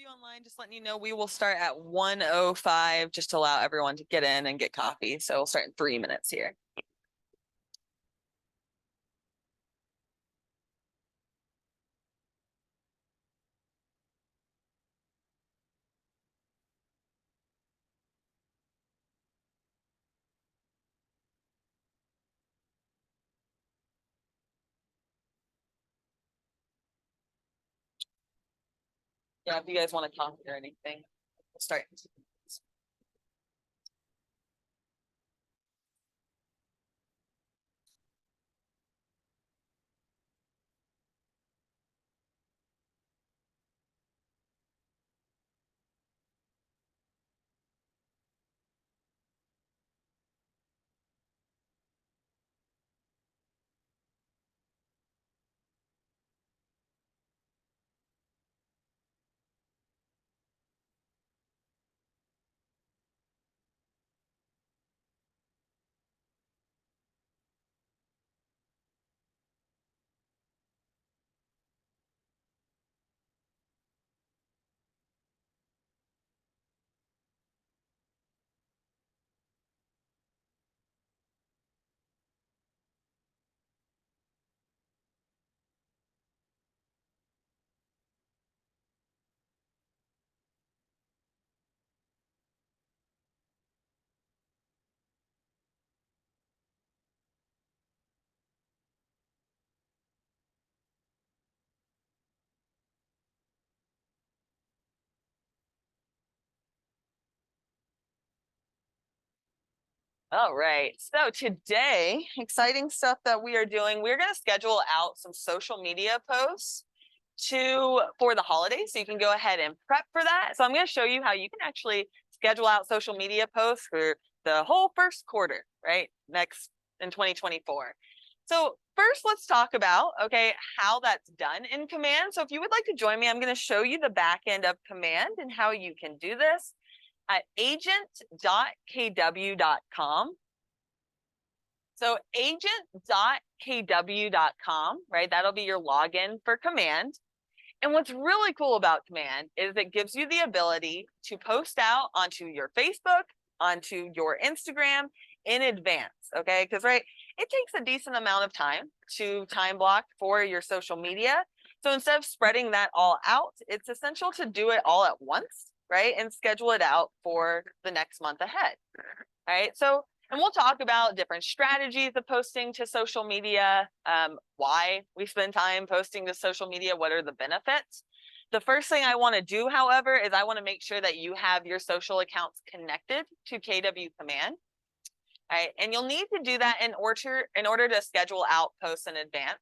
you online, just letting you know we will start at 1:05 just to allow everyone to get in and get coffee. So we'll start in 3 minutes here. Yeah, if you guys want to talk or anything, we'll start. All right. So today, exciting stuff that we are doing. We're going to schedule out some social media posts for the holidays. So you can go ahead and prep for that. So I'm going to show you how you can actually schedule out social media posts for the whole first quarter, right? Next in 2024. So first, let's talk about, okay, how that's done in Command. So if you would like to join me, I'm going to show you the back end of Command and how you can do this at agent.kw.com. So agent.kw.com, right? That'll be your login for Command. And what's really cool about Command is it gives you the ability to post out onto your Facebook, onto your Instagram in advance, okay? Because, right, it takes a decent amount of time to time block for your social media. So instead of spreading that all out, it's essential to do it all at once, right? And schedule it out for the next month ahead, right? So, and we'll talk about different strategies of posting to social media, why we spend time posting to social media, what are the benefits. The first thing I want to do, however, is I want to make sure that you have your social accounts connected to KW Command. Right? And you'll need to do that in order to schedule out posts in advance.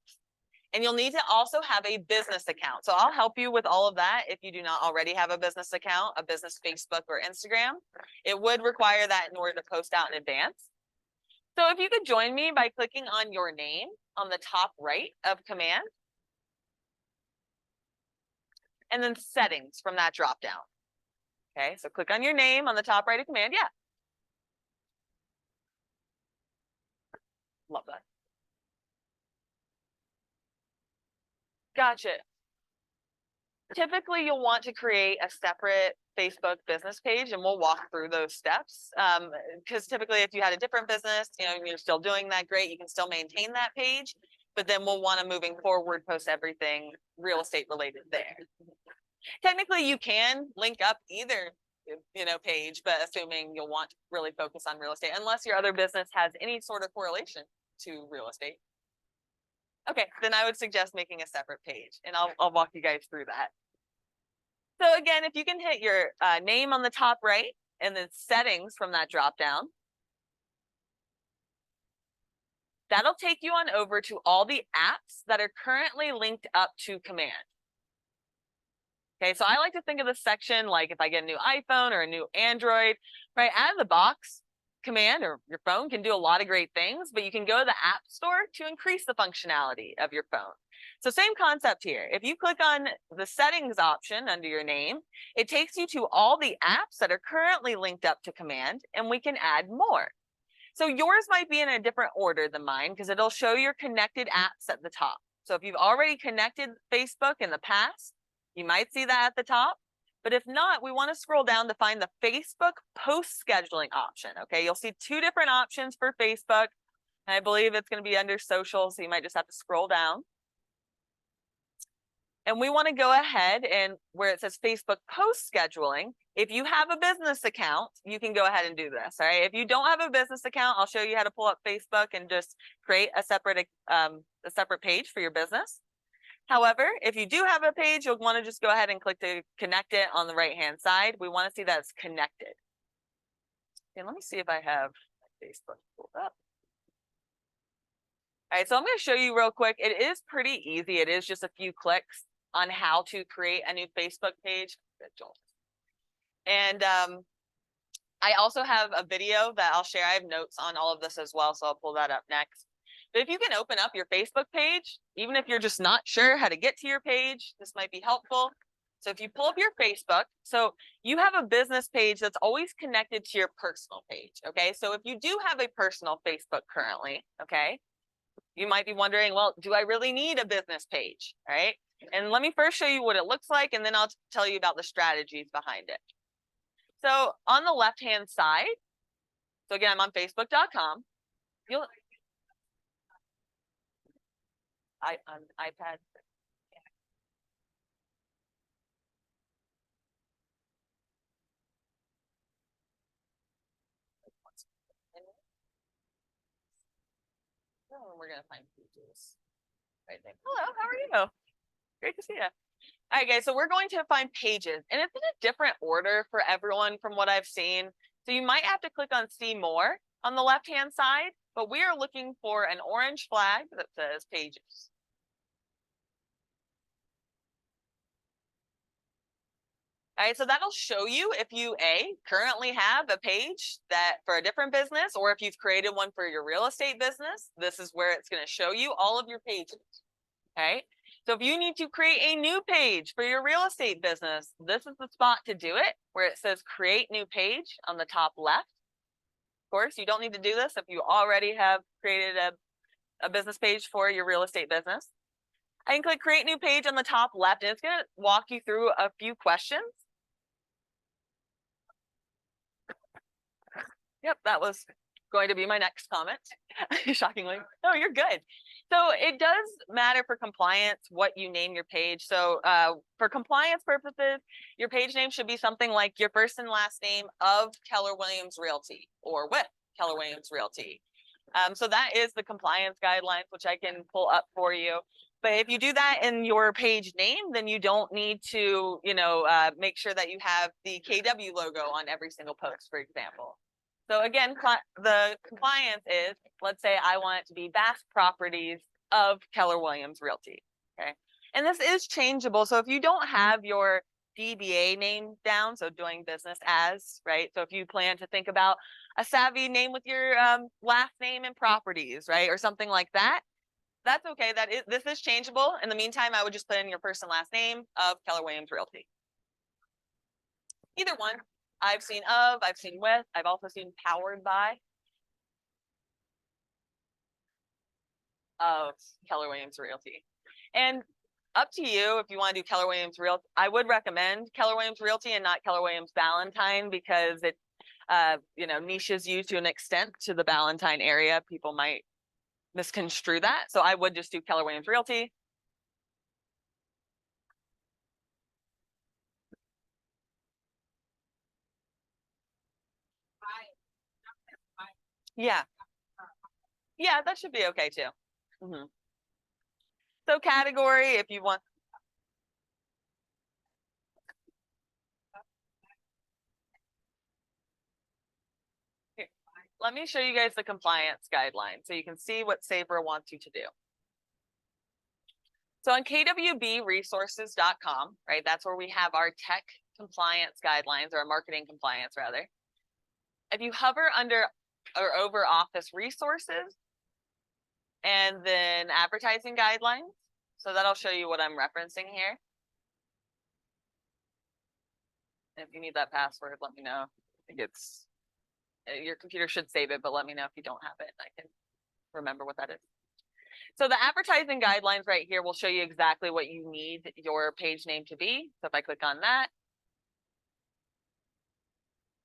And you'll need to also have a business account. So I'll help you with all of that if you do not already have a business account, a business Facebook or Instagram. It would require that in order to post out in advance. So if you could join me by clicking on your name on the top right of Command, and then settings from that drop down. Okay, so click on your name on the top right of Command. Yeah. Love that. Gotcha. Typically, you'll want to create a separate Facebook business page, and we'll walk through those steps. Because typically, if you had a different business, you're still doing that, great. You can still maintain that page, but then we'll want to, moving forward, post everything real estate related there. Technically, you can link up either page, but assuming you'll want to really focus on real estate, unless your other business has any sort of correlation to real estate. Okay, then I would suggest making a separate page, and I'll walk you guys through that. So again, if you can hit your name on the top right and then settings from that drop down, that'll take you on over to all the apps that are currently linked up to Command. Okay, so I like to think of this section like if I get a new iPhone or a new Android, right? Out of the box, Command or your phone can do a lot of great things, but you can go to the App Store to increase the functionality of your phone. So same concept here. If you click on the settings option under your name, it takes you to all the apps that are currently linked up to Command, and we can add more. So yours might be in a different order than mine because it'll show your connected apps at the top. So if you've already connected Facebook in the past, you might see that at the top. But if not, we want to scroll down to find the Facebook post scheduling option. Okay, you'll see two different options for Facebook. And I believe it's going to be under social, so you might just have to scroll down. And we want to go ahead and where it says Facebook post scheduling, if you have a business account, you can go ahead and do this. All right. If you don't have a business account, I'll show you how to pull up Facebook and just create a separate page for your business. However, if you do have a page, you'll want to just go ahead and click to connect it on the right-hand side. We want to see that it's connected. Okay, let me see if I have Facebook pulled up. All right, so I'm going to show you real quick. It is pretty easy. It is just a few clicks on how to create a new Facebook page. And I also have a video that I'll share. I have notes on all of this as well, so I'll pull that up next. But if you can open up your Facebook page, even if you're just not sure how to get to your page, this might be helpful. So if you pull up your Facebook, so you have a business page that's always connected to your personal page, okay? So if you do have a personal Facebook currently, okay, you might be wondering, well, do I really need a business page, all right? And let me first show you what it looks like, and then I'll tell you about the strategies behind it. So on the left-hand side, so again, I'm on facebook.com. You'll on iPad. Oh, we're gonna find pages right there. Hello, how are you? Great to see you. All right, guys, so we're going to find pages, and it's in a different order for everyone from what I've seen. So you might have to click on see more on the left-hand side, but we are looking for an orange flag that says pages. All right, so that'll show you if you currently have a page that for a different business, or if you've created one for your real estate business. This is where it's going to show you all of your pages. Okay, so if you need to create a new page for your real estate business, this is the spot to do it, where it says create new page on the top left. Of course, you don't need to do this if you already have created a business page for your real estate business. I can click create new page on the top left, and it's going to walk you through a few questions. Yep, that was going to be my next comment, shockingly. No, you're good. So it does matter for compliance what you name your page. So for compliance purposes, your page name should be something like your first and last name of Keller Williams Realty or with Keller Williams Realty. So that is the compliance guidelines, which I can pull up for you. But if you do that in your page name, then you don't need to, make sure that you have the KW logo on every single post, for example. So again, the compliance is, let's say I want it to be vast properties of Keller Williams Realty, okay? And this is changeable. So if you don't have your DBA name down, so doing business as, right? So if you plan to think about a savvy name with your last name and properties, right? Or something like that, that's okay. This is changeable. In the meantime, I would just put in your first and last name of Keller Williams Realty. Either one. I've seen I've seen with, I've also seen powered by of Keller Williams Realty. And up to you if you want to do Keller Williams Realty. I would recommend Keller Williams Realty and not Keller Williams Ballantyne, because it niches you to an extent to the Ballantyne area. People might misconstrue that. So I would just do Keller Williams Realty. Yeah. Yeah, that should be okay too. Mm-hmm. So category, if you want. Here, let me show you guys the compliance guidelines so you can see what Sabre wants you to do. So on kwbresources.com, right, that's where we have our tech compliance guidelines, or marketing compliance rather. If you hover under or over office resources and then advertising guidelines, so that'll show you what I'm referencing here. And if you need that password, let me know. I think it's, your computer should save it, but let me know if you don't have it. I can remember what that is. So the advertising guidelines right here will show you exactly what you need your page name to be. So if I click on that,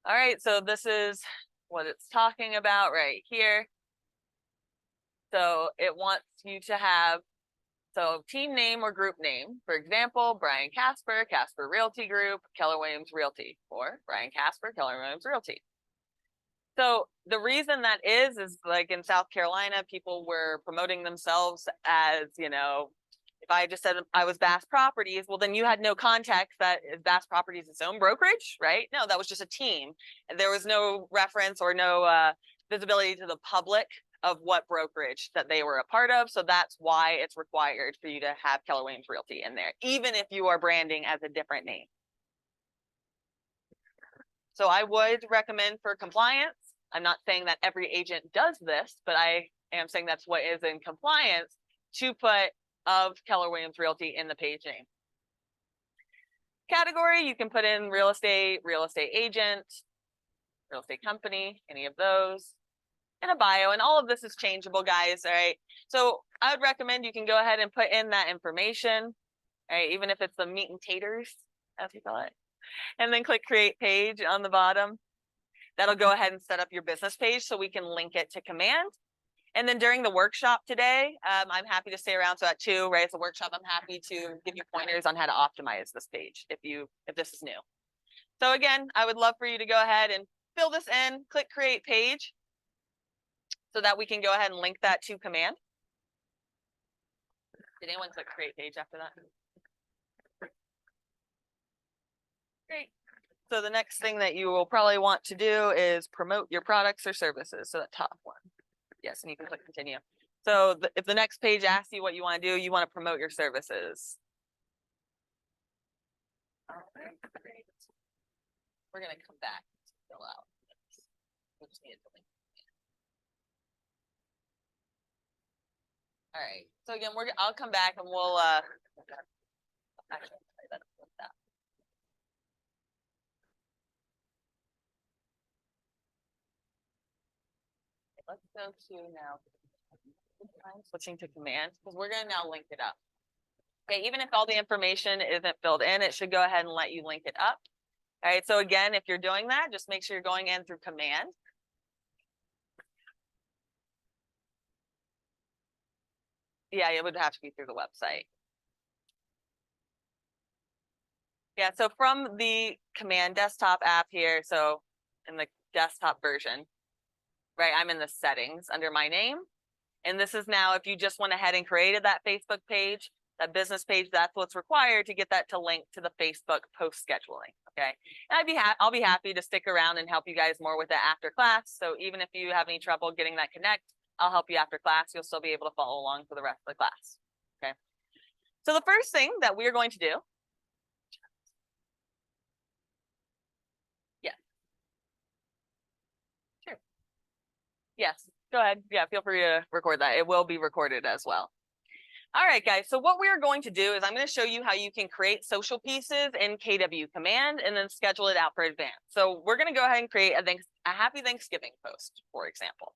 All right, so this is what it's talking about right here. So it wants you to have, so team name or group name. For example, Brian Casper, Casper Realty Group, Keller Williams Realty, or Brian Casper, Keller Williams Realty. So the reason that is like in South Carolina, people were promoting themselves as, you know, if I just said I was Bass Properties, well, then you had no context that Bass Properties its own brokerage, right? No, that was just a team. And there was no reference or no visibility to the public of what brokerage that they were a part of. So that's why it's required for you to have Keller Williams Realty in there, even if you are branding as a different name. So I would recommend for compliance, I'm not saying that every agent does this, but I am saying that's what is in compliance, to put of Keller Williams Realty in the page name. Category, you can put in real estate agent, real estate company, any of those, and a bio. And all of this is changeable, guys. All right. So I would recommend you can go ahead and put in that information, all right, even if it's the meat and taters, as we call it, and then click create page on the bottom. That'll go ahead and set up your business page so we can link it to command. And then during the workshop today, I'm happy to stay around. So at 2, right, it's a workshop. I'm happy to give you pointers on how to optimize this page if this is new. So again, I would love for you to go ahead and fill this in, click create page, so that we can go ahead and link that to command. Did anyone click create page after that? Great. So the next thing that you will probably want to do is promote your products or services. So that top one. Yes, and you can click continue. So if the next page asks you what you want to do, you want to promote your services. All right, great. We're going to come back to fill out. We just need to link. All right. So again, I'll come back and we'll actually that. Let's go to now. I'm switching to command because we're going to now link it up. Okay, even if all the information isn't filled in, it should go ahead and let you link it up. All right, so again, if you're doing that, just make sure you're going in through command. Yeah, it would have to be through the website. Yeah, so from the command desktop app here, so in the desktop version, right, I'm in the settings under my name. And this is now, if you just went ahead and created that Facebook page, that business page, that's what's required to get that to link to the Facebook post scheduling. Okay. And I'll be happy to stick around and help you guys more with that after class. So even if you have any trouble getting that connect, I'll help you after class. You'll still be able to follow along for the rest of the class. Okay. So the first thing that we're going to do. Yes. Sure. Yes. Go ahead. Yeah, feel free to record that. It will be recorded as well. All right, guys. So what we're going to do is I'm going to show you how you can create social pieces in KW Command and then schedule it out for advance. So we're going to go ahead and create a Happy Thanksgiving post, for example.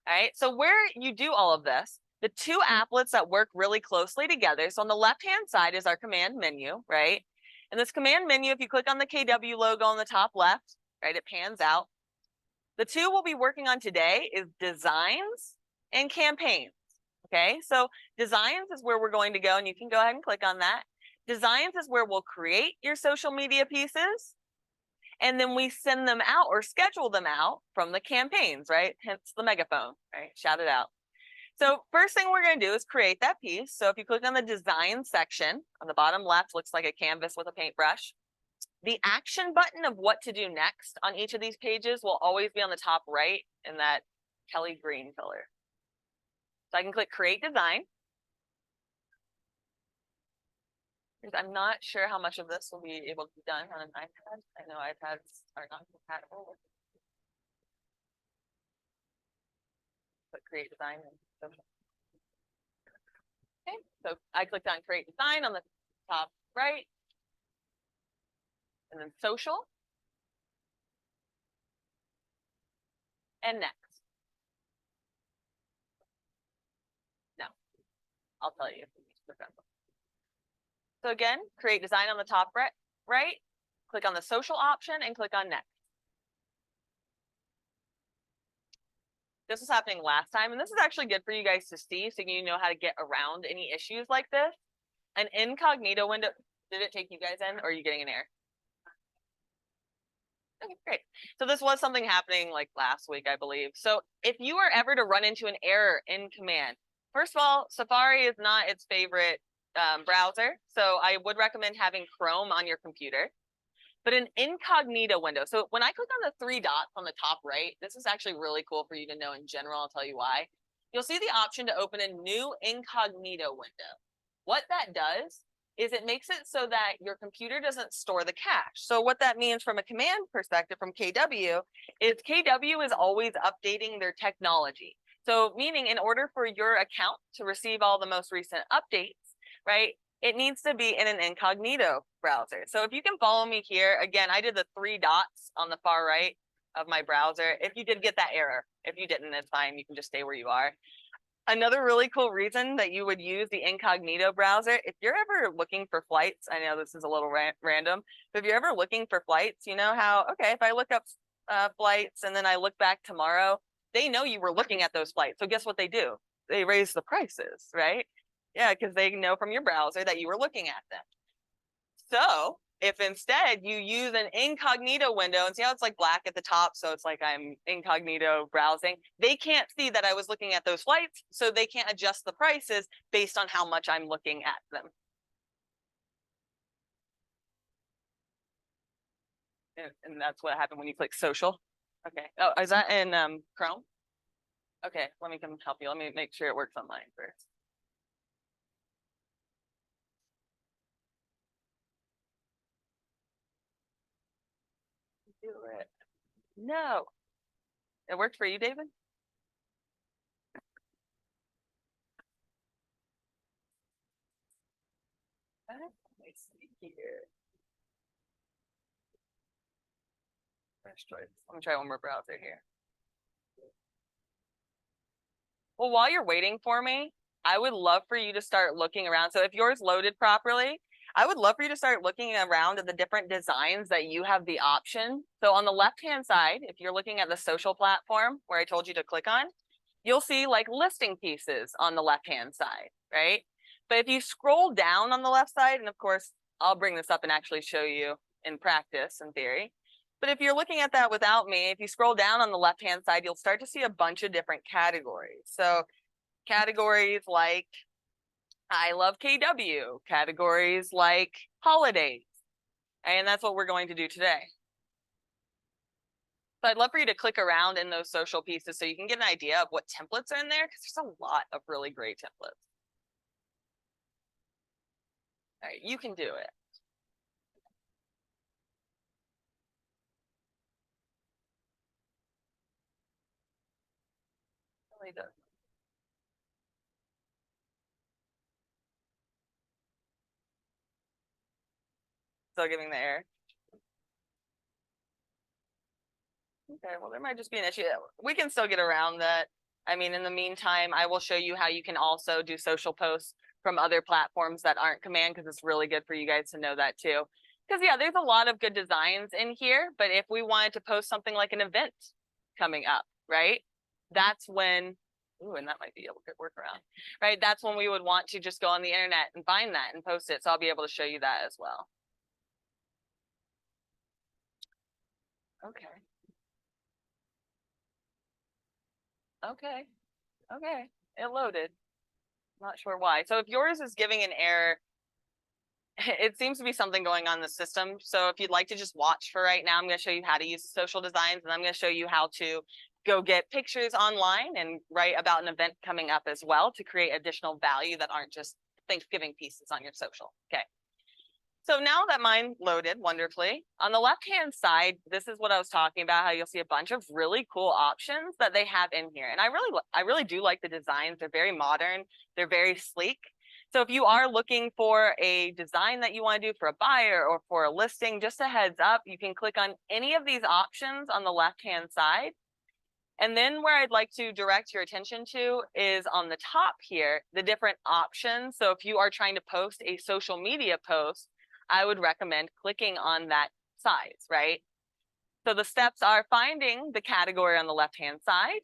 All right. So where you do all of this, the two applets that work really closely together. So on the left-hand side is our command menu, right? And this command menu, if you click on the KW logo on the top left, right, it pans out. The two we'll be working on today is designs and campaigns. Okay, so designs is where we're going to go, and you can go ahead and click on that. Designs is where we'll create your social media pieces, and then we send them out or schedule them out from the campaigns, right? Hence the megaphone, right? Shout it out. So first thing we're going to do is create that piece. So if you click on the design section on the bottom left, looks like a canvas with a paintbrush. The action button of what to do next on each of these pages will always be on the top right in that Kelly green color. So I can click create design. I'm not sure how much of this will be able to be done on an iPad. I know iPads are not compatible. But create design. Okay, so I clicked on create design on the top right. And then social. And next. No, I'll tell you. So again, create design on the top right, click on the social option and click on next. this was happening last time, and this is actually good for you guys to see so you know how to get around any issues like this. An incognito window, did it take you guys in, or are you getting an error? Okay, great. So this was something happening like last week, I believe. So if you are ever to run into an error in command, first of all, Safari is not its favorite browser. So I would recommend having Chrome on your computer. But an incognito window. So when I click on the 3 dots on the top right, this is actually really cool for you to know in general. I'll tell you why. You'll see the option to open a new incognito window. What that does is it makes it so that your computer doesn't store the cache. So what that means from a command perspective from KW is KW is always updating their technology. So meaning in order for your account to receive all the most recent updates, right, it needs to be in an incognito browser. So if you can follow me here, again, I did the 3 dots on the far right of my browser. If you did get that error, if you didn't, it's fine. You can just stay where you are. Another really cool reason that you would use the incognito browser, if you're ever looking for flights, I know this is a little random, but if you're ever looking for flights, you know how, okay, if I look up flights and then I look back tomorrow, they know you were looking at those flights. So guess what they do? They raise the prices, right? Yeah, because they know from your browser that you were looking at them. So if instead you use an incognito window, and see how it's like black at the top, so it's like I'm incognito browsing, they can't see that I was looking at those flights, so they can't adjust the prices based on how much I'm looking at them. And that's what happened when you click social. Okay. Oh, is that in Chrome? Okay, let me come help you. Let me make sure it works on mine first. Do it. No. It worked for you, David? Let me see here. Let's try. Let me try one more browser here. Well, while you're waiting for me, I would love for you to start looking around. So if yours loaded properly, I would love for you to start looking around at the different designs that you have the option. So on the left-hand side, if you're looking at the social platform where I told you to click on, you'll see like listing pieces on the left-hand side, right? But if you scroll down on the left side, and of course, I'll bring this up and actually show you in practice in theory. But if you're looking at that without me, if you scroll down on the left-hand side, you'll start to see a bunch of different categories. So categories like I love KW, categories like holidays, and that's what we're going to do today. So I'd love for you to click around in those social pieces so you can get an idea of what templates are in there, because there's a lot of really great templates. All right, you can do it. Really does. Still giving the error. Okay, well, there might just be an issue. We can still get around that. I mean, in the meantime, I will show you how you can also do social posts from other platforms that aren't command, because it's really good for you guys to know that too. Because yeah, there's a lot of good designs in here, but if we wanted to post something like an event coming up, right? That's when, ooh, and that might be a good workaround, right? That's when we would want to just go on the internet and find that and post it. So I'll be able to show you that as well. Okay. Okay. Okay. It loaded. Not sure why. So if yours is giving an error, it seems to be something going on in the system. So if you'd like to just watch for right now, I'm going to show you how to use social designs, and I'm going to show you how to go get pictures online and write about an event coming up as well to create additional value that aren't just Thanksgiving pieces on your social. Okay. So now that mine loaded wonderfully, on the left-hand side, this is what I was talking about, how you'll see a bunch of really cool options that they have in here. And I really do like the designs. They're very modern. They're very sleek. So if you are looking for a design that you want to do for a buyer or for a listing, just a heads up, you can click on any of these options on the left-hand side. And then where I'd like to direct your attention to is on the top here, the different options. So if you are trying to post a social media post, I would recommend clicking on that size, right? So the steps are finding the category on the left-hand side,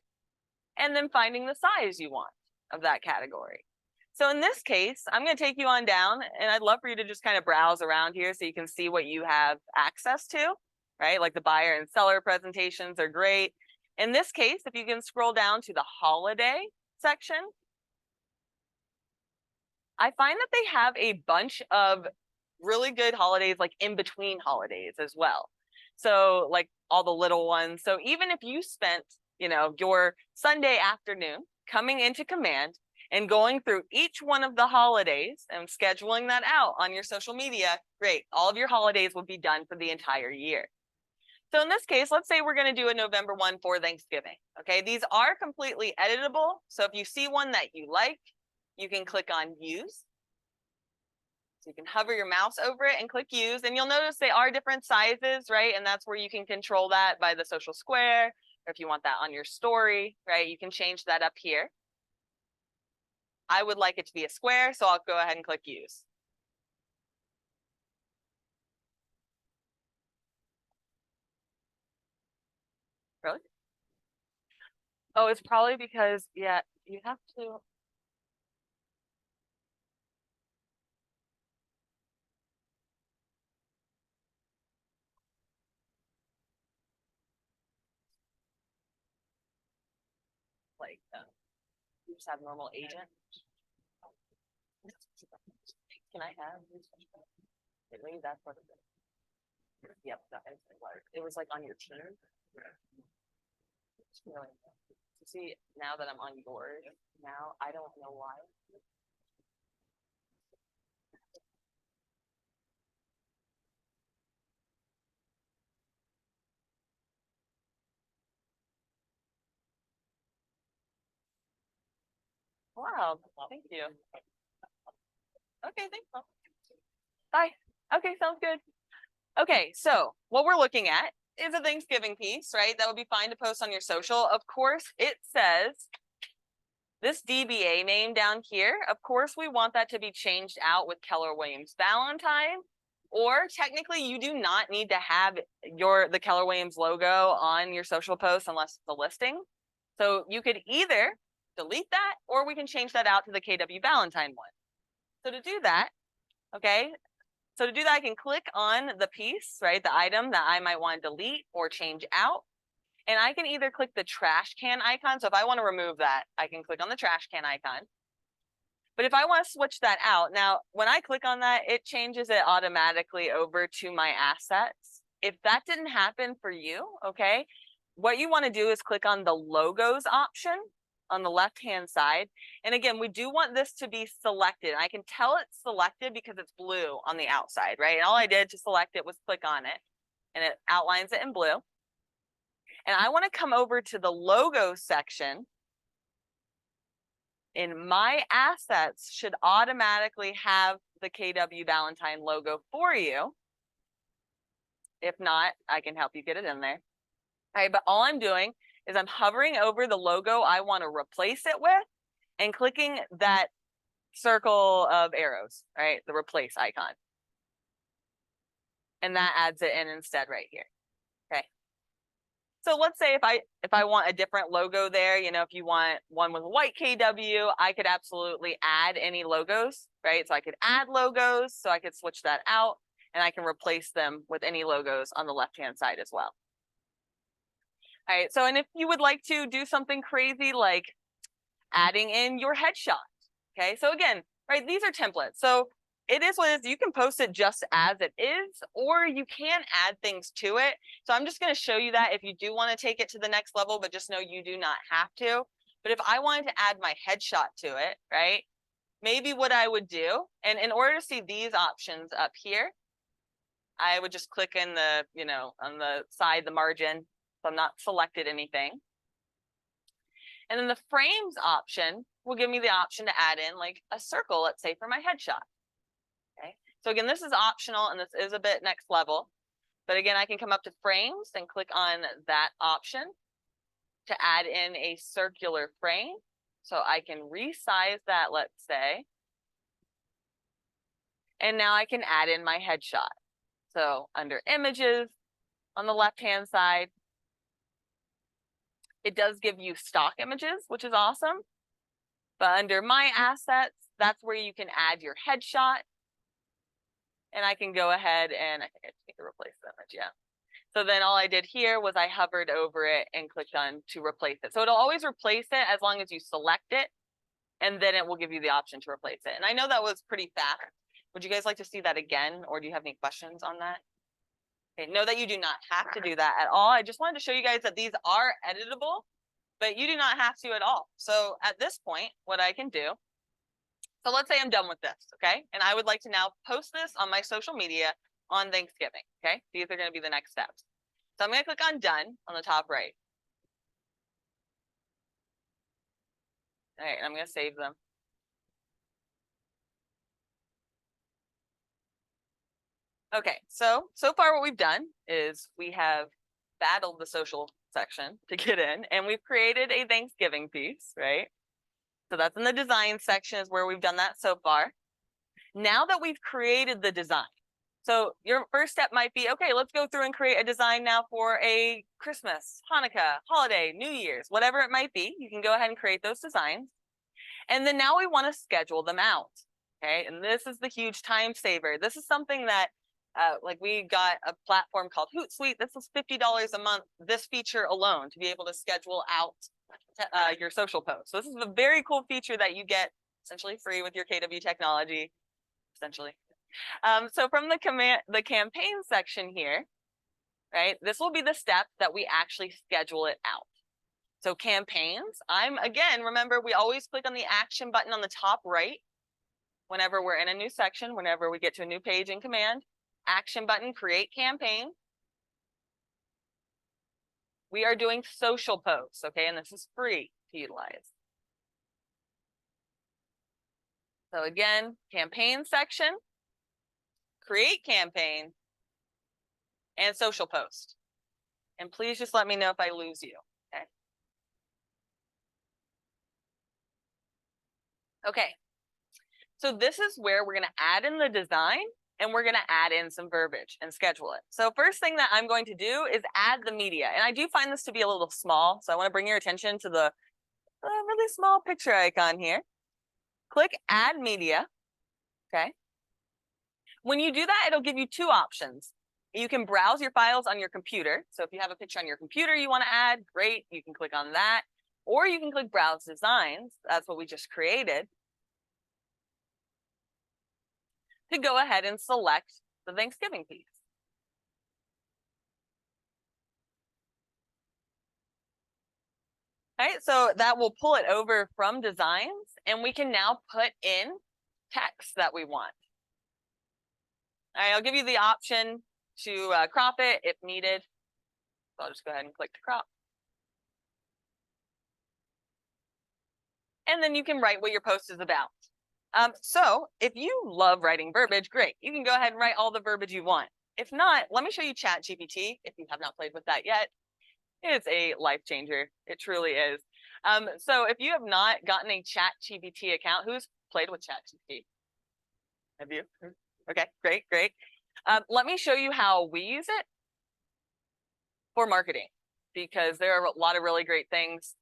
and then finding the size you want of that category. So in this case, I'm going to take you on down, and I'd love for you to just kind of browse around here so you can see what you have access to, right? Like the buyer and seller presentations are great. In this case, if you can scroll down to the holiday section, I find that they have a bunch of really good holidays, like in between holidays as well. So like all the little ones. So even if you spent, your Sunday afternoon coming into Command and going through each one of the holidays and scheduling that out on your social media, great. All of your holidays will be done for the entire year. So in this case, let's say we're going to do a November 1 for Thanksgiving. Okay, these are completely editable. So if you see one that you like, you can click on use. So you can hover your mouse over it and click use, and you'll notice they are different sizes, right? And that's where you can control that by the social square, or if you want that on your story, right? You can change that up here. I would like it to be a square, so I'll go ahead and click use. Really? Oh, it's probably because, yeah, you have to. Like, you just have normal agent. Can I have? Maybe that's what it is. Yep, that is what it was like on your team. Really. See, now that I'm on yours, now I don't know why. Wow, thank you. Okay, thanks. Bye. Okay, sounds good. Okay, so what we're looking at is a Thanksgiving piece, right? That would be fine to post on your social. Of course, it says this DBA name down here. Of course, we want that to be changed out with Keller Williams Valentine, or technically you do not need to have the Keller Williams logo on your social post unless it's a listing. So you could either delete that, or we can change that out to the KW Valentine one. So to do that, okay, I can click on the piece, right, the item that I might want to delete or change out. And I can either click the trash can icon. So if I want to remove that, I can click on the trash can icon. But if I want to switch that out, now when I click on that, it changes it automatically over to my assets. If that didn't happen for you, okay, what you want to do is click on the logos option on the left-hand side. And again, we do want this to be selected. I can tell it's selected because it's blue on the outside, right? And all I did to select it was click on it, and it outlines it in blue. And I want to come over to the logo section. And my assets should automatically have the KW Valentine logo for you. If not, I can help you get it in there. All right, but all I'm doing is I'm hovering over the logo I want to replace it with and clicking that circle of arrows, right? The replace icon. And that adds it in instead right here. Okay. So let's say if I want a different logo there, if you want one with white KW, I could absolutely add any logos, right? So I could add logos, so I could switch that out, and I can replace them with any logos on the left-hand side as well. All right, so and if you would like to do something crazy like adding in your headshot, okay? So again, right, these are templates. So it is what it is. You can post it just as it is, or you can add things to it. So I'm just going to show you that if you do want to take it to the next level, but just know you do not have to. But if I wanted to add my headshot to it, right, maybe what I would do, and in order to see these options up here, I would just click in the, on the side, the margin, so I'm not selected anything. And then the frames option will give me the option to add in like a circle, let's say for my headshot. Okay. So again, this is optional and this is a bit next level. But again, I can come up to frames and click on that option to add in a circular frame. So I can resize that, let's say. And now I can add in my headshot. So under images on the left-hand side, It does give you stock images, which is awesome. But under my assets, that's where you can add your headshot. And I can go ahead and I think I just need to replace the image, yeah. So then all I did here was I hovered over it and clicked on to replace it. So it'll always replace it as long as you select it, and then it will give you the option to replace it. And I know that was pretty fast. Would you guys like to see that again, or do you have any questions on that? Okay, know that you do not have to do that at all. I just wanted to show you guys that these are editable, but you do not have to at all. So at this point, what I can do, so let's say I'm done with this, okay? And I would like to now post this on my social media on Thanksgiving, okay? These are going to be the next steps. So I'm going to click on done on the top right. All right, I'm going to save them. Okay, so far what we've done is we have battled the social section to get in, and we've created a Thanksgiving piece, right? So that's in the design section is where we've done that so far. Now that we've created the design, so your first step might be, okay, let's go through and create a design now for a Christmas, Hanukkah, holiday, New Year's, whatever it might be. You can go ahead and create those designs. And then now we want to schedule them out. Okay, and this is the huge time saver. This is something that like we got a platform called Hootsuite. This is $50 a month, this feature alone, to be able to schedule out your social posts. So this is a very cool feature that you get essentially free with your KW technology, essentially. So from the campaign section here, right, this will be the step that we actually schedule it out. So campaigns, again, remember, we always click on the action button on the top right whenever we're in a new section, whenever we get to a new page in Command. Action button, create campaign. We are doing social posts, okay? And this is free to utilize. So again, campaign section, create campaign, and social post. And please just let me know if I lose you, okay? Okay, so this is where we're gonna add in the design, and we're gonna add in some verbiage and schedule it. So first thing that I'm going to do is add the media. And I do find this to be a little small, so I wanna bring your attention to the really small picture icon here. Click add media, okay? When you do that, it'll give you two options. You can browse your files on your computer. So if you have a picture on your computer you wanna add, great, you can click on that. Or you can click browse designs, that's what we just created, to go ahead and select the Thanksgiving piece. All right, so that will pull it over from designs, and we can now put in text that we want. All right, I'll give you the option to crop it if needed. So I'll just go ahead and click to crop. And then you can write what your post is about. So if you love writing verbiage, great. You can go ahead and write all the verbiage you want. If not, let me show you ChatGPT if you have not played with that yet. It's a life changer. It truly is. So if you have not gotten a ChatGPT account, who's played with ChatGPT? Have you? Okay, great, great. Let me show you how we use it for marketing, because there are a lot of really great things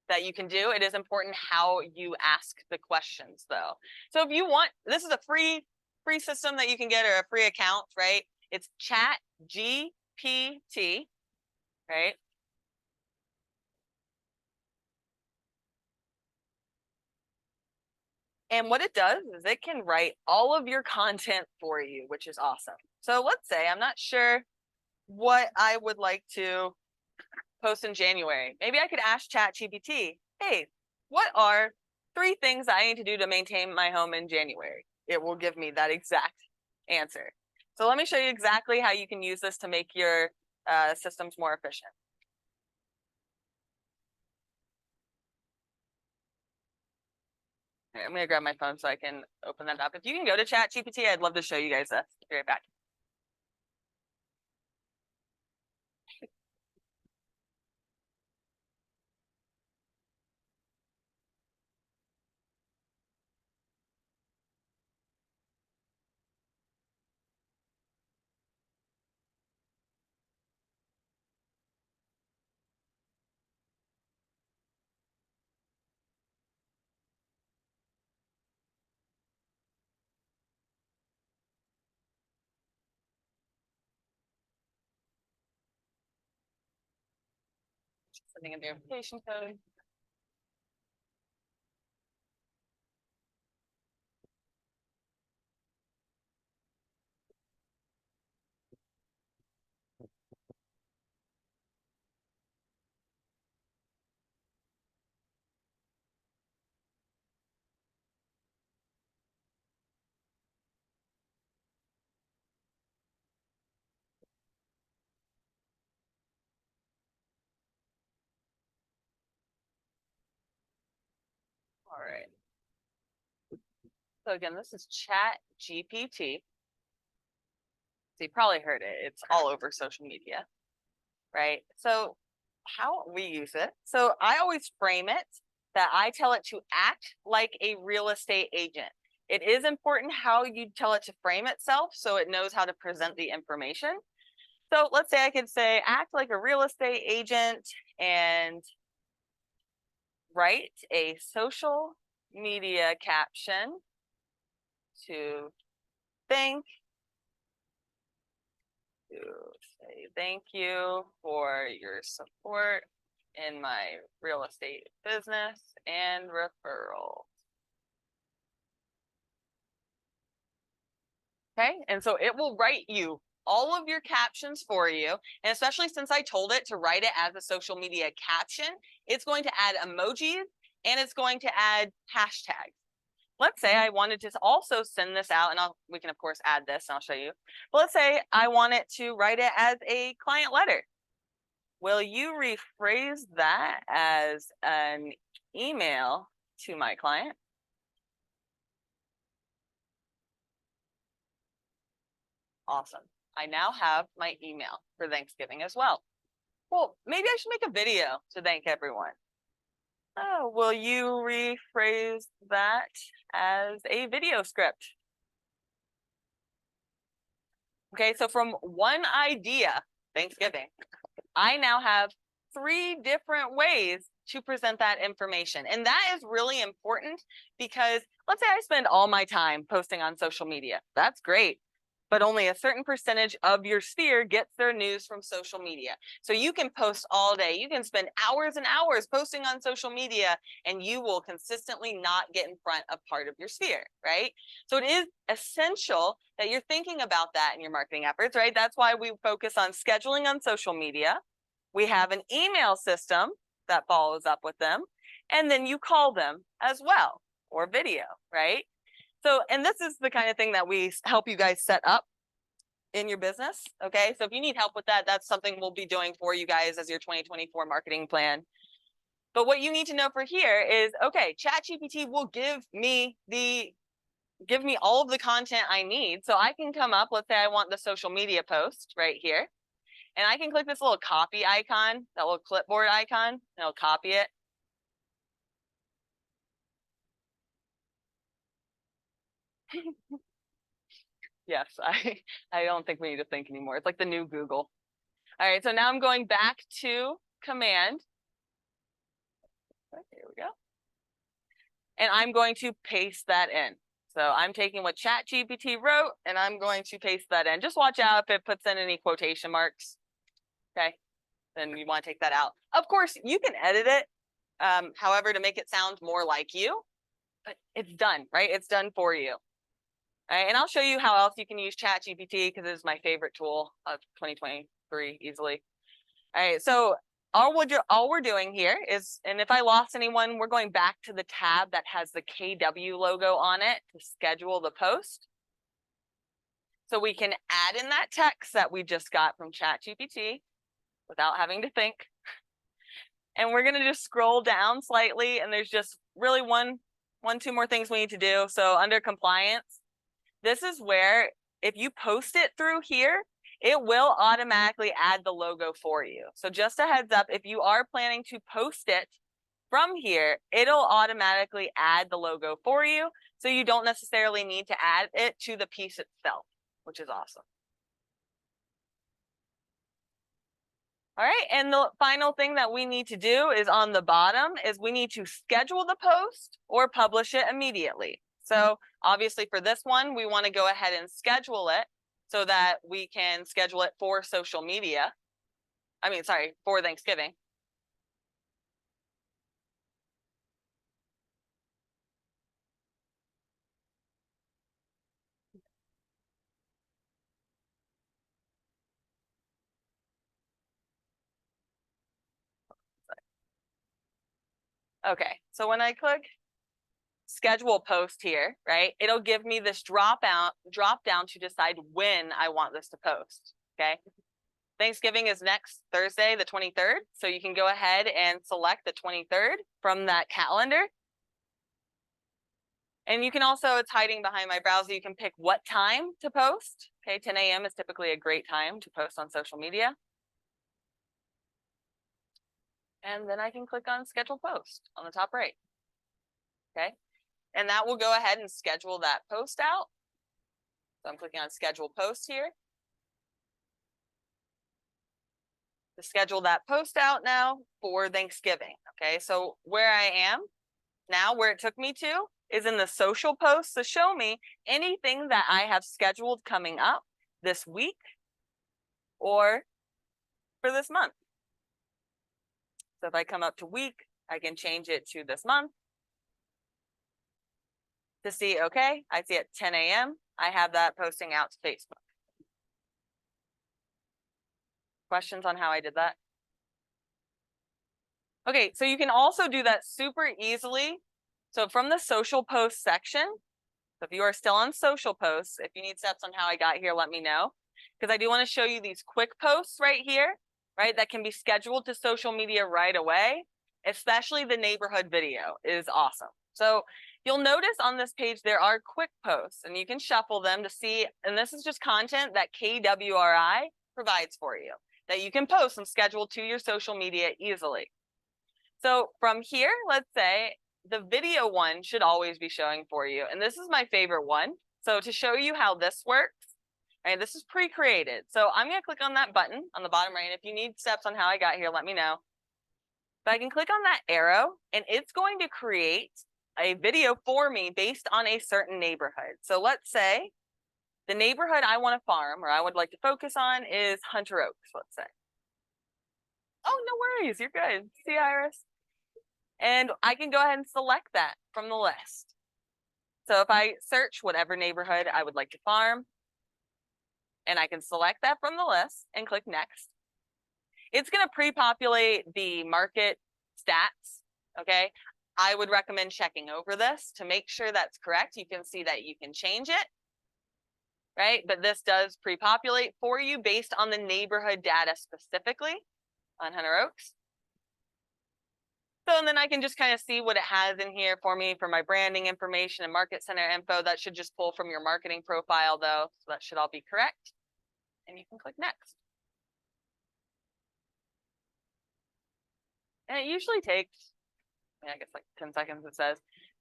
that you can do. It is important how you ask the questions, though. So if you want, this is a free system that you can get, or a free account, right? It's ChatGPT, right? And what it does is it can write all of your content for you, which is awesome. So let's say I'm not sure what I would like to post in January. Maybe I could ask ChatGPT, hey, what are 3 things I need to do to maintain my home in January? It will give me that exact answer. So let me show you exactly how you can use this to make your systems more efficient. I'm gonna grab my phone so I can open that up. If you can go to ChatGPT, I'd love to show you guys this. Be right back. putting in verification code. All right. So again, this is Chat GPT. So you probably heard it. It's all over social media, right? So how we use it. So I always frame it that I tell it to act like a real estate agent. It is important how you tell it to frame itself so it knows how to present the information. So let's say I could say, act like a real estate agent and write a social media caption to thank to say thank you for your support in my real estate business and referral. Okay, and so it will write you all of your captions for you. And especially since I told it to write it as a social media caption, it's going to add emojis and it's going to add hashtags. Let's say I wanted to also send this out, and we can of course add this and I'll show you. But let's say I want it to write it as a client letter. Will you rephrase that as an email to my client? Awesome. I now have my email for Thanksgiving as well. Well, maybe I should make a video to thank everyone. Oh, will you rephrase that as a video script? Okay, so from one idea, Thanksgiving, I now have 3 different ways to present that information. And that is really important because let's say I spend all my time posting on social media. That's great. But only a certain percentage of your sphere gets their news from social media. So you can post all day. You can spend hours and hours posting on social media, and you will consistently not get in front of part of your sphere, right? So it is essential that you're thinking about that in your marketing efforts, right? That's why we focus on scheduling on social media. We have an email system that follows up with them, and then you call them as well, or video, right? So, and this is the kind of thing that we help you guys set up in your business, okay? So if you need help with that, that's something we'll be doing for you guys as your 2024 marketing plan. But what you need to know for here is, okay, ChatGPT will give me all of the content I need. So I can come up, let's say I want the social media post right here. And I can click this little copy icon, that little clipboard icon, and it'll copy it. Yes, I don't think we need to think anymore. It's like the new Google. All right, so now I'm going back to command. Okay, here we go. And I'm going to paste that in. So I'm taking what ChatGPT wrote and I'm going to paste that in. Just watch out if it puts in any quotation marks. Okay, then you want to take that out. Of course, you can edit it, however, to make it sound more like you, but it's done, right? It's done for you. All right, and I'll show you how else you can use ChatGPT because it is my favorite tool of 2023 easily. All right, so all we're doing here is, and if I lost anyone, we're going back to the tab that has the KW logo on it to schedule the post. So we can add in that text that we just got from ChatGPT without having to think. And we're gonna just scroll down slightly, and there's just really two more things we need to do. So under compliance, this is where if you post it through here, it will automatically add the logo for you. So just a heads up, if you are planning to post it from here, it'll automatically add the logo for you. So you don't necessarily need to add it to the piece itself, which is awesome. All right, and the final thing that we need to do is on the bottom is we need to schedule the post or publish it immediately. So obviously for this one, we want to go ahead and schedule it so that we can schedule it for social media. For Thanksgiving. Okay, so when I click schedule post here, right, it'll give me this drop down to decide when I want this to post. Okay, Thanksgiving is next Thursday, the 23rd. So you can go ahead and select the 23rd from that calendar. And you can also, it's hiding behind my browser, you can pick what time to post. Okay, 10 a.m. is typically a great time to post on social media. And then I can click on schedule post on the top right. Okay, and that will go ahead and schedule that post out. So I'm clicking on schedule post here. To schedule that post out now for Thanksgiving. Okay, so where I am now, where it took me to, is in the social posts to show me anything that I have scheduled coming up this week or for this month. So if I come up to week, I can change it to this month to see, okay, I see at 10 a.m. I have that posting out to Facebook. Questions on how I did that? Okay, so you can also do that super easily. So from the social post section, so if you are still on social posts, if you need steps on how I got here, let me know. Because I do want to show you these quick posts right here, right, that can be scheduled to social media right away. Especially the neighborhood video is awesome. So you'll notice on this page, there are quick posts and you can shuffle them to see, and this is just content that KWRI provides for you that you can post and schedule to your social media easily. So from here, let's say the video one should always be showing for you. And this is my favorite one. So to show you how this works, right, this is pre-created. So I'm going to click on that button on the bottom right. And if you need steps on how I got here, let me know. But I can click on that arrow and it's going to create a video for me based on a certain neighborhood. So let's say the neighborhood I want to farm or I would like to focus on is Hunter Oaks, let's say. Oh, no worries. You're good. See, Iris? And I can go ahead and select that from the list. So if I search whatever neighborhood I would like to farm, and I can select that from the list and click next, it's going to pre-populate the market stats. Okay, I would recommend checking over this to make sure that's correct. You can see that you can change it, right? But this does pre-populate for you based on the neighborhood data specifically on Hunter Oaks. So, and then I can just kind of see what it has in here for me for my branding information and market center info. That should just pull from your marketing profile though. So that should all be correct. And you can click next. And it usually takes, I guess like 10 seconds it says.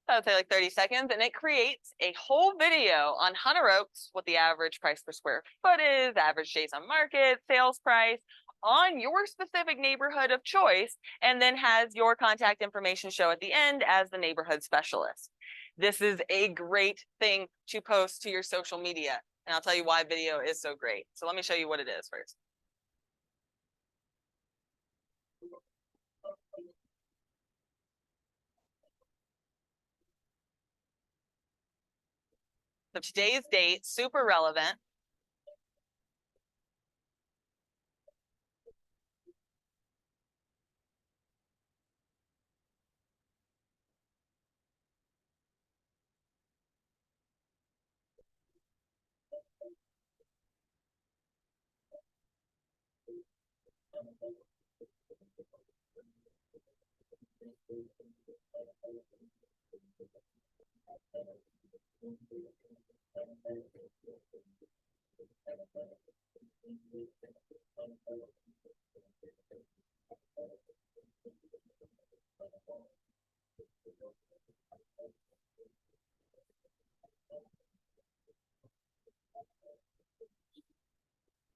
I would say like 30 seconds. And it creates a whole video on Hunter Oaks, what the average price per square foot is, average days on market, sales price, on your specific neighborhood of choice, and then has your contact information show at the end as the neighborhood specialist. This is a great thing to post to your social media. And I'll tell you why video is so great. So let me show you what it is first. So today's date, super relevant.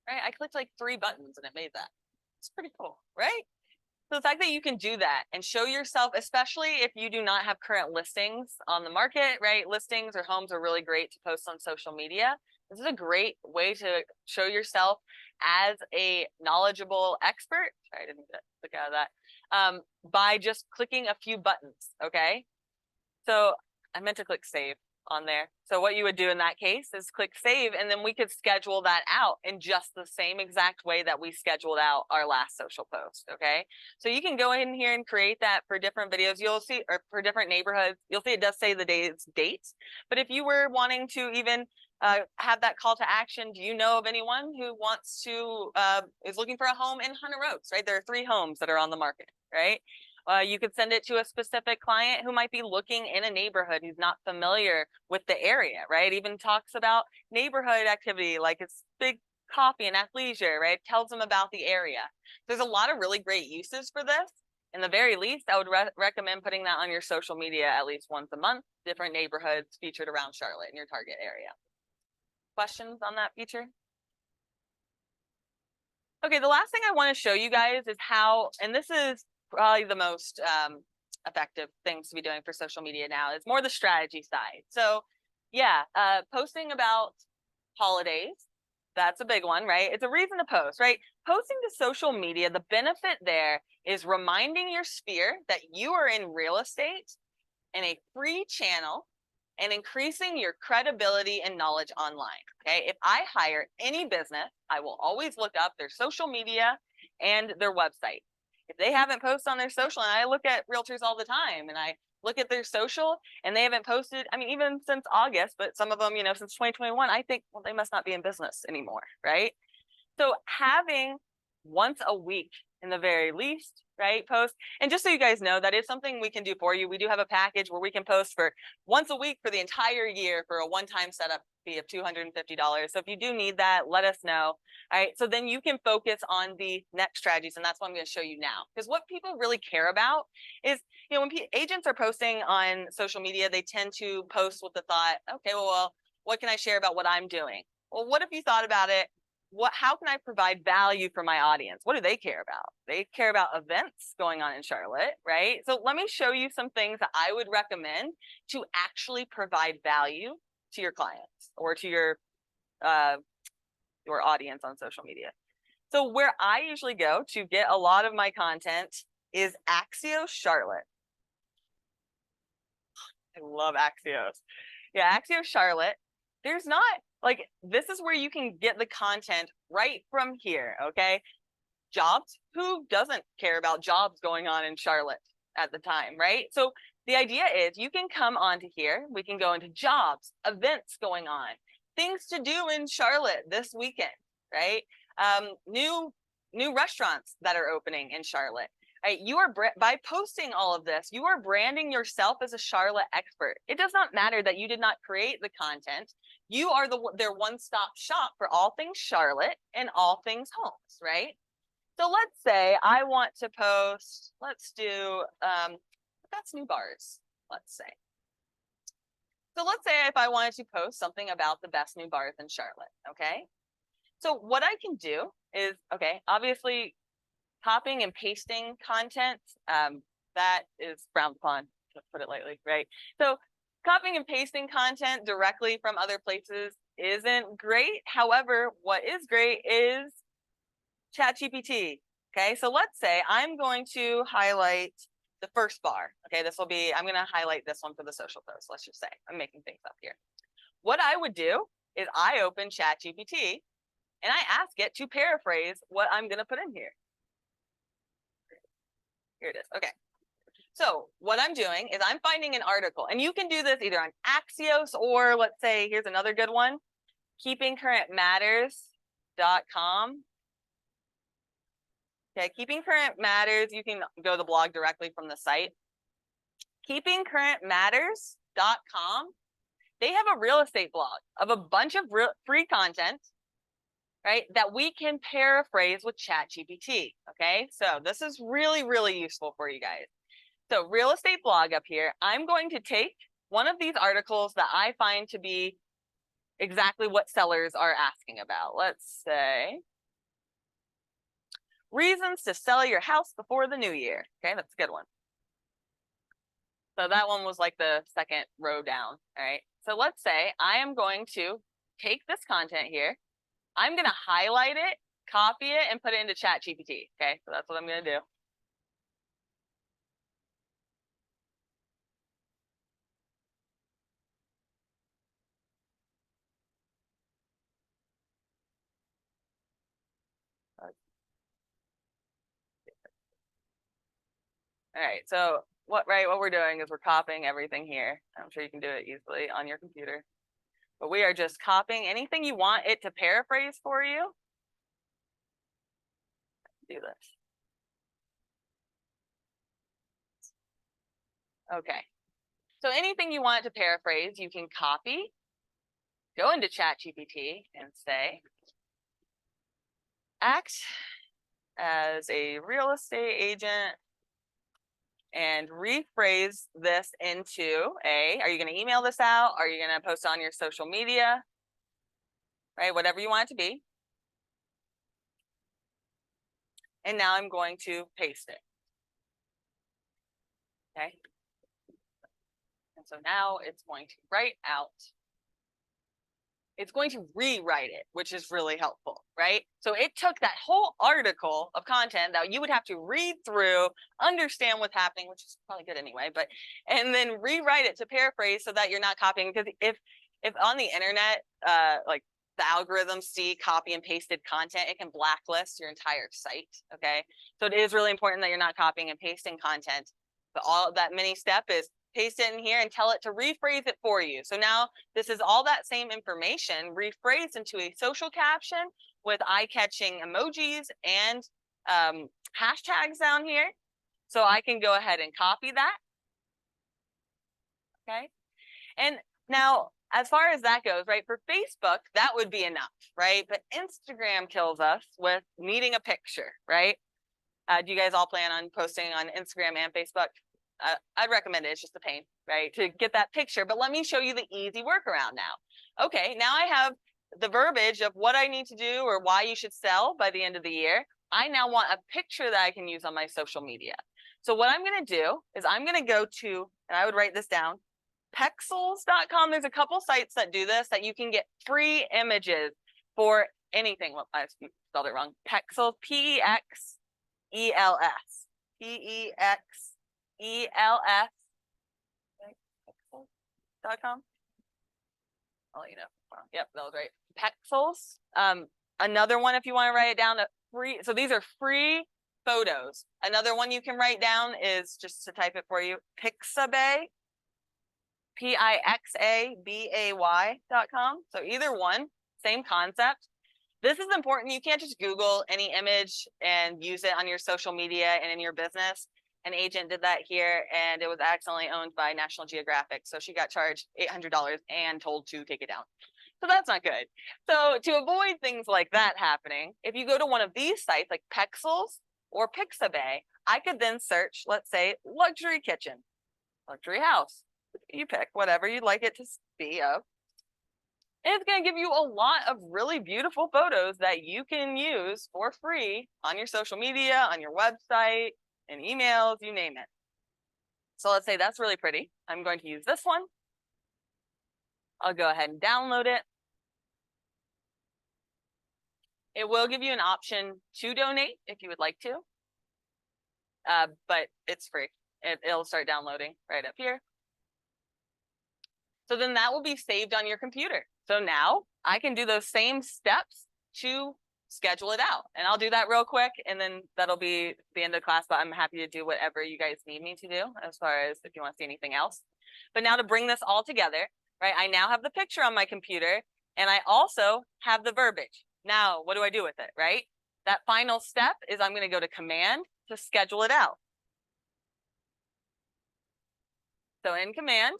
Right? I clicked like 3 buttons and it made that. It's pretty cool, right? So the fact that you can do that and show yourself, especially if you do not have current listings on the market, right? Listings or homes are really great to post on social media. This is a great way to show yourself as a knowledgeable expert. Sorry, I didn't click out of that. By just clicking a few buttons, okay? So I meant to click save. on there. So what you would do in that case is click save, and then we could schedule that out in just the same exact way that we scheduled out our last social post. Okay, so you can go in here and create that for different videos. You'll see, or for different neighborhoods, you'll see it does say the day's dates. But if you were wanting to even have that call to action, do you know of anyone who wants to is looking for a home in Hunter Oaks? Right, there are 3 homes that are on the market. Right. You could send it to a specific client who might be looking in a neighborhood who's not familiar with the area, right? Even talks about neighborhood activity, like it's big coffee and athleisure, right? Tells them about the area. There's a lot of really great uses for this. In the very least, I would recommend putting that on your social media at least once a month, different neighborhoods featured around Charlotte in your target area. Questions on that feature? Okay, the last thing I want to show you guys is how, and this is probably the most effective things to be doing for social media now. It's more the strategy side. So yeah, posting about holidays, that's a big one, right? It's a reason to post, right? Posting to social media, the benefit there is reminding your sphere that you are in real estate in a free channel and increasing your credibility and knowledge online. Okay, if I hire any business, I will always look up their social media and their website. If they haven't posted on their social, and I look at realtors all the time, and I look at their social and they haven't posted, I mean, even since August, but some of them, you know, since 2021, I think, well, they must not be in business anymore, right? So having once a week in the very least, right, post, and just so you guys know, that is something we can do for you. We do have a package where we can post for once a week for the entire year for a one-time setup fee of $250. So if you do need that, let us know. All right, so then you can focus on the next strategies, and that's what I'm going to show you now. Because what people really care about is, you know, when agents are posting on social media, they tend to post with the thought, okay, well, what can I share about what I'm doing? Well, what if you thought about it? How can I provide value for my audience? What do they care about? They care about events going on in Charlotte, right? So let me show you some things that I would recommend to actually provide value to your clients or to your audience on social media. So where I usually go to get a lot of my content is Axios Charlotte. I love Axios. Yeah, Axios Charlotte. There's not, like, this is where you can get the content right from here, okay? Jobs, who doesn't care about jobs going on in Charlotte at the time, right? So the idea is you can come onto here, we can go into jobs, events going on, things to do in Charlotte this weekend, right? New restaurants that are opening in Charlotte. Right, you are by posting all of this, you are branding yourself as a Charlotte expert. It does not matter that you did not create the content. You are their one-stop shop for all things Charlotte and all things homes, right? So let's say I want to post, let's do, that's new bars, let's say. So let's say if I wanted to post something about the best new bars in Charlotte, okay? So what I can do is, okay, obviously, copying and pasting content, that is frowned upon, to put it lightly, right? So copying and pasting content directly from other places isn't great. However, what is great is ChatGPT. Okay, so let's say I'm going to highlight the first bar. Okay, this will be, I'm going to highlight this one for the social post. Let's just say I'm making things up here. What I would do is I open ChatGPT and I ask it to paraphrase what I'm going to put in here. Here it is. Okay. So what I'm doing is I'm finding an article, and you can do this either on Axios or, let's say, here's another good one, keepingcurrentmatters.com. Okay, Keeping Current Matters, you can go to the blog directly from the site. keepingcurrentmatters.com, they have a real estate blog of a bunch of free content, right, that we can paraphrase with ChatGPT, okay? So this is really, really useful for you guys. So real estate blog up here, I'm going to take one of these articles that I find to be exactly what sellers are asking about. Let's say, reasons to sell your house before the new year. Okay, that's a good one. So that one was like the second row down, all right? So let's say I am going to take this content here, I'm going to highlight it, copy it, and put it into ChatGPT. Okay, so that's what I'm going to do. All right, so what we're doing is we're copying everything here. I'm sure you can do it easily on your computer. But we are just copying anything you want it to paraphrase for you. Do this. Okay. So anything you want it to paraphrase, you can copy, go into ChatGPT and say, act as a real estate agent and rephrase this into are you going to email this out? Are you going to post on your social media? Right, whatever you want it to be. And now I'm going to paste it. Okay. And so now it's going to write out. It's going to rewrite it, which is really helpful, right? So it took that whole article of content that you would have to read through, understand what's happening, which is probably good anyway, and then rewrite it to paraphrase so that you're not copying. Because if on the internet, like the algorithms see copy and pasted content, it can blacklist your entire site, okay? So it is really important that you're not copying and pasting content. But all that mini step is paste it in here and tell it to rephrase it for you. So now this is all that same information rephrased into a social caption with eye-catching emojis and hashtags down here. So I can go ahead and copy that. Okay. And now, as far as that goes, right, for Facebook, that would be enough, right? But Instagram kills us with needing a picture, right? Do you guys all plan on posting on Instagram and Facebook? I'd recommend it. It's just a pain, right, to get that picture. But let me show you the easy workaround now. Okay, now I have the verbiage of what I need to do or why you should sell by the end of the year. I now want a picture that I can use on my social media. So what I'm going to do is I'm going to go to, and I would write this down, Pexels.com. There's a couple sites that do this, that you can get free images for anything. Well, I spelled it wrong. Pexels, P-E-X-E-L-S. P-E-X-E-L-S. Pexels.com. I'll let you know. Yep, that was right. Pexels. Another one, if you want to write it down, free. So these are free photos. Another one you can write down is, just to type it for you, Pixabay. Pixabay.com. So either one, same concept. This is important. You can't just Google any image and use it on your social media and in your business. An agent did that here, and it was accidentally owned by National Geographic. So she got charged $800 and told to take it down. So that's not good. So to avoid things like that happening, if you go to one of these sites like Pexels or Pixabay, I could then search, let's say, luxury kitchen, luxury house. You pick whatever you'd like it to be of. And it's going to give you a lot of really beautiful photos that you can use for free on your social media, on your website, in emails, you name it. So let's say that's really pretty. I'm going to use this one. I'll go ahead and download it. It will give you an option to donate if you would like to, but it's free. It'll start downloading right up here. So then that will be saved on your computer. So now I can do those same steps to schedule it out. And I'll do that real quick, and then that'll be the end of the class, but I'm happy to do whatever you guys need me to do as far as if you want to see anything else. But now to bring this all together, right, I now have the picture on my computer, and I also have the verbiage. Now, what do I do with it, right? That final step is I'm going to go to Command to schedule it out. So in Command,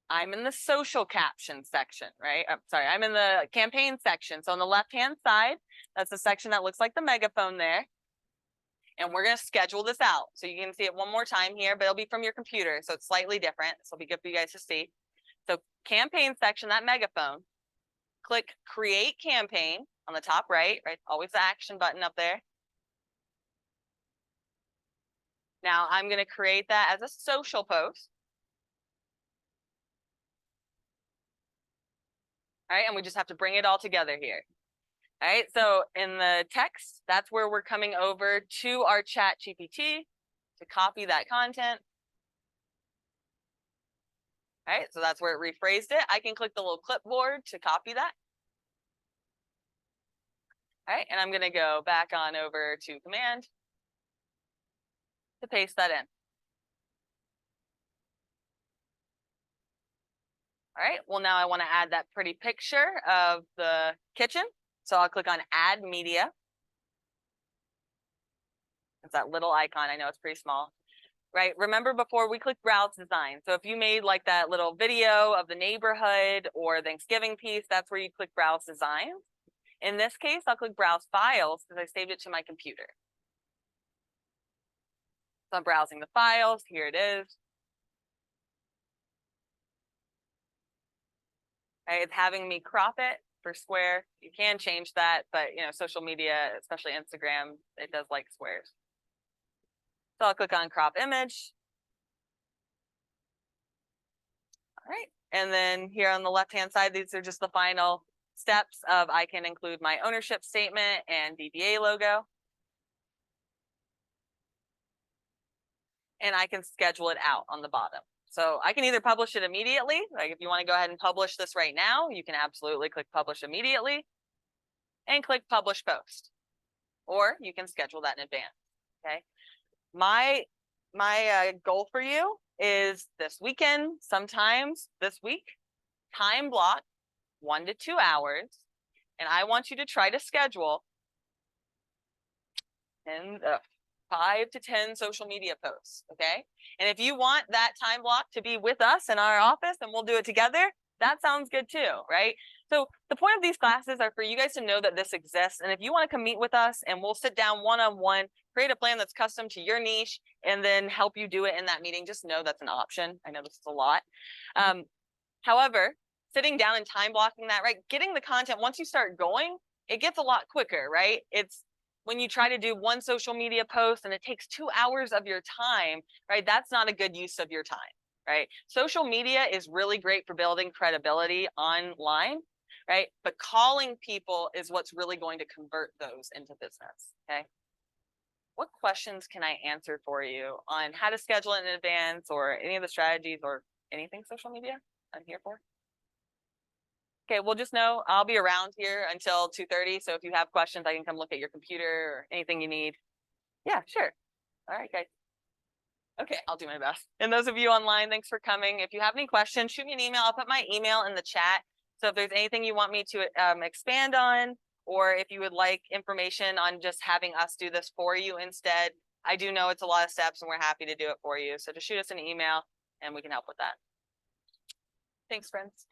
I'm in the social caption section, right? I'm sorry, I'm in the campaign section. So on the left-hand side, that's the section that looks like the megaphone there. And we're going to schedule this out. So you can see it one more time here, but it'll be from your computer. So it's slightly different. So it'll be good for you guys to see. So campaign section, that megaphone, click create campaign on the top right, always the action button up there. Now I'm going to create that as a social post. All right, and we just have to bring it all together here. All right, so in the text, that's where we're coming over to our ChatGPT to copy that content. All right, so that's where it rephrased it. I can click the little clipboard to copy that. All right, and I'm going to go back on over to command to paste that in. All right, well, now I want to add that pretty picture of the kitchen. So I'll click on add media. It's that little icon. I know it's pretty small, right? Remember before we clicked browse design. So if you made like that little video of the neighborhood or Thanksgiving piece, that's where you click browse design. In this case, I'll click browse files because I saved it to my computer. So I'm browsing the files. Here it is. Right, it's having me crop it for square. You can change that, but you know, social media, especially Instagram, it does like squares. So I'll click on crop image. All right, and then here on the left-hand side, these are just the final steps of I can include my ownership statement and DBA logo. And I can schedule it out on the bottom. So I can either publish it immediately, like if you want to go ahead and publish this right now, you can absolutely click publish immediately and click publish post, or you can schedule that in advance. Okay. My goal for you is this weekend, sometimes this week, time block 1 to 2 hours, and I want you to try to schedule 5 to 10 social media posts, okay? And if you want that time block to be with us in our office and we'll do it together, that sounds good too, right? So the point of these classes are for you guys to know that this exists. And if you want to come meet with us and we'll sit down one-on-one, create a plan that's custom to your niche, and then help you do it in that meeting, just know that's an option. I know this is a lot. However, sitting down and time blocking that, right? Getting the content, once you start going, it gets a lot quicker, right? It's when you try to do one social media post and it takes 2 hours of your time, right? That's not a good use of your time, right? Social media is really great for building credibility online, right? But calling people is what's really going to convert those into business, okay? What questions can I answer for you on how to schedule it in advance or any of the strategies or anything social media I'm here for? Okay, well, just know I'll be around here until 2:30. So if you have questions, I can come look at your computer or anything you need. Yeah, sure. All right, guys. Okay, I'll do my best. And those of you online, thanks for coming. If you have any questions, shoot me an email. I'll put my email in the chat. So if there's anything you want me to expand on, or if you would like information on just having us do this for you instead, I do know it's a lot of steps and we're happy to do it for you. So just shoot us an email and we can help with that. Thanks, friends.